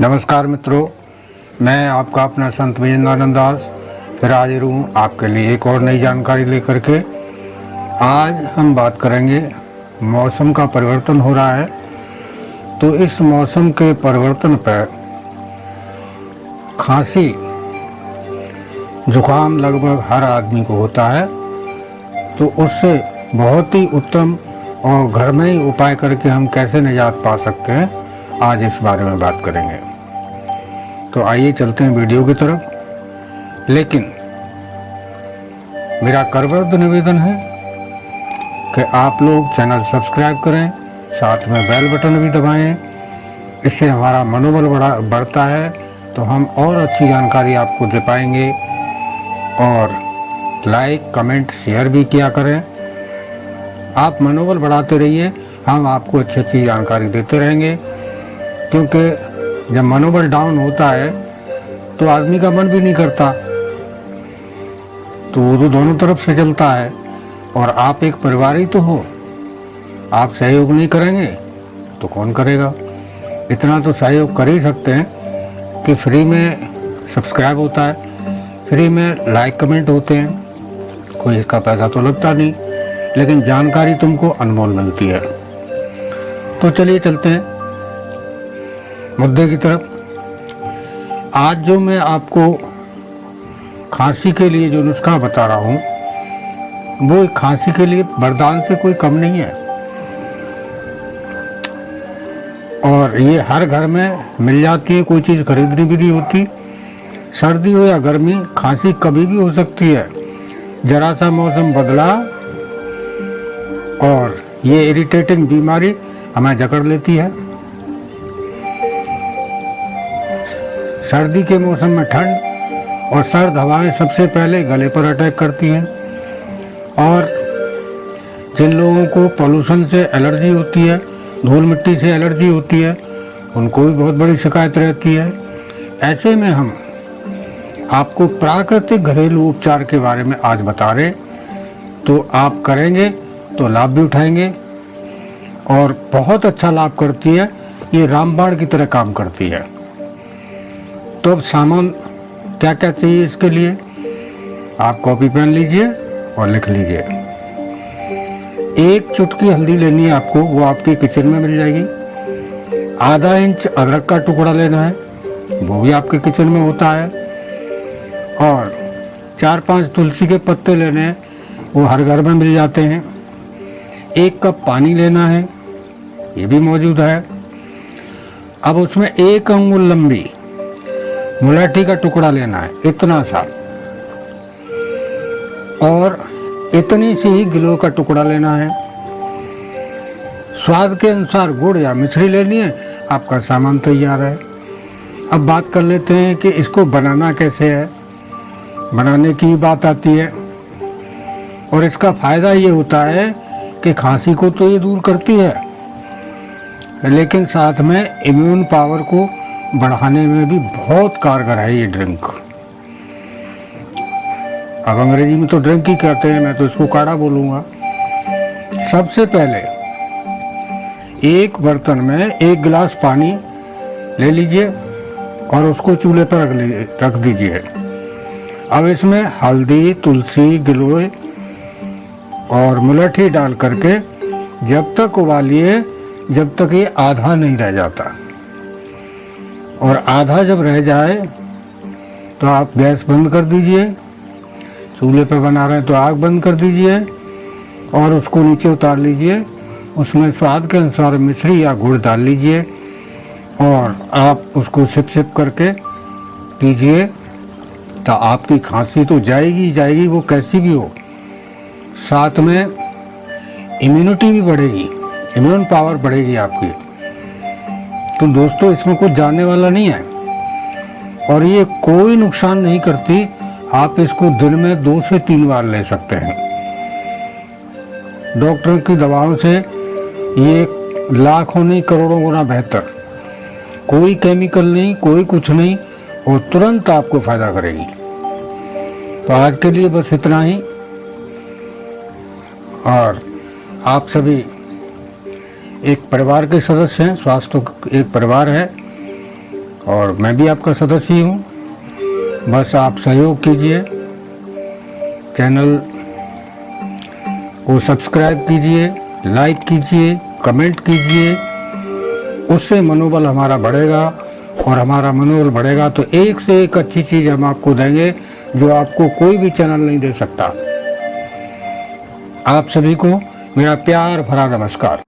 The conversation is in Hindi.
नमस्कार मित्रों, मैं आपका अपना संत विजेंद्रानंद दास फिर हाजिर हूँ आपके लिए एक और नई जानकारी लेकर के। आज हम बात करेंगे, मौसम का परिवर्तन हो रहा है, तो इस मौसम के परिवर्तन पर खांसी जुकाम लगभग हर आदमी को होता है, तो उससे बहुत ही उत्तम और घर में ही उपाय करके हम कैसे निजात पा सकते हैं, आज इस बारे में बात करेंगे। तो आइए चलते हैं वीडियो की तरफ। लेकिन मेरा करबद्ध निवेदन है कि आप लोग चैनल सब्सक्राइब करें, साथ में बेल बटन भी दबाएं। इससे हमारा मनोबल बढ़ता है, तो हम और अच्छी जानकारी आपको दे पाएंगे। और लाइक, कमेंट, शेयर भी किया करें। आप मनोबल बढ़ाते रहिए, हम आपको अच्छी अच्छी जानकारी देते रहेंगे। क्योंकि जब मनोबल डाउन होता है तो आदमी का मन भी नहीं करता, तो वो तो दोनों तरफ से चलता है। और आप एक परिवार ही तो हो, आप सहयोग नहीं करेंगे तो कौन करेगा। इतना तो सहयोग कर ही सकते हैं कि फ्री में सब्सक्राइब होता है, फ्री में लाइक कमेंट होते हैं, कोई इसका पैसा तो लगता नहीं, लेकिन जानकारी तुमको अनमोल मिलती है। तो चलिए चलते हैं मुद्दे की तरफ। आज जो मैं आपको खांसी के लिए जो नुस्खा बता रहा हूँ, वो खांसी के लिए वरदान से कोई कम नहीं है, और ये हर घर में मिल जाती है, कोई चीज़ खरीदनी भी नहीं होती। सर्दी हो या गर्मी, खांसी कभी भी हो सकती है। जरा सा मौसम बदला और ये इरिटेटिंग बीमारी हमें जकड़ लेती है। सर्दी के मौसम में ठंड और सर्द हवाएं सबसे पहले गले पर अटैक करती हैं। और जिन लोगों को पोल्यूशन से एलर्जी होती है, धूल मिट्टी से एलर्जी होती है, उनको भी बहुत बड़ी शिकायत रहती है। ऐसे में हम आपको प्राकृतिक घरेलू उपचार के बारे में आज बता रहे, तो आप करेंगे तो लाभ भी उठाएंगे, और बहुत अच्छा लाभ करती है। ये रामबाण की तरह काम करती है। तो अब सामान क्या क्या चाहिए इसके लिए, आप कॉपी पेन लीजिए और लिख लीजिए। एक चुटकी हल्दी लेनी है आपको, वो आपके किचन में मिल जाएगी। आधा इंच अदरक का टुकड़ा लेना है, वो भी आपके किचन में होता है। और 4-5 तुलसी के पत्ते लेने हैं, वो हर घर में मिल जाते हैं। 1 कप पानी लेना है, ये भी मौजूद है। अब उसमें 1 अंगुल लंबी मुलैठी का टुकड़ा लेना है, इतना सा। और इतनी सी ही गिलोय का टुकड़ा लेना है। स्वाद के अनुसार गुड़ या मिश्री लेनी है, आपका सामान तैयार है। अब बात कर लेते हैं कि इसको बनाना कैसे है। बनाने की बात आती है, और इसका फायदा ये होता है कि खांसी को तो ये दूर करती है, लेकिन साथ में इम्यून पावर को बढ़ाने में भी बहुत कारगर है ये ड्रिंक। अब अंग्रेजी में तो ड्रिंक ही कहते हैं, मैं तो इसको काढ़ा बोलूँगा। सबसे पहले एक बर्तन में 1 गिलास पानी ले लीजिए और उसको चूल्हे पर रख दीजिए। अब इसमें हल्दी, तुलसी, गिलोय और मुलैठी डाल करके जब तक उबालिए जब तक ये आधा नहीं रह जाता। और आधा जब रह जाए तो आप गैस बंद कर दीजिए। चूल्हे पर बना रहे हैं तो आग बंद कर दीजिए और उसको नीचे उतार लीजिए। उसमें स्वाद के अनुसार मिश्री या गुड़ डाल लीजिए और आप उसको सिप सिप करके पीजिए। तो आपकी खांसी तो जाएगी जाएगी, वो कैसी भी हो। साथ में इम्यूनिटी भी बढ़ेगी, इम्यून पावर बढ़ेगी आपकी। तो दोस्तों, इसमें कुछ जानने वाला नहीं है और ये कोई नुकसान नहीं करती। आप इसको दिन में 2 से 3 बार ले सकते हैं। डॉक्टर की दवाओं से ये लाखों नहीं करोड़ों गुना बेहतर। कोई केमिकल नहीं, कोई कुछ नहीं, और तुरंत आपको फायदा करेगी। तो आज के लिए बस इतना ही। और आप सभी एक परिवार के सदस्य हैं, स्वास्थ्य एक परिवार है। और मैं भी आपका सदस्य ही हूँ। बस आप सहयोग कीजिए, चैनल को सब्सक्राइब कीजिए, लाइक कीजिए, कमेंट कीजिए। उससे मनोबल हमारा बढ़ेगा, और हमारा मनोबल बढ़ेगा तो एक से एक अच्छी चीज़ हम आपको देंगे जो आपको कोई भी चैनल नहीं दे सकता। आप सभी को मेरा प्यार भरा नमस्कार।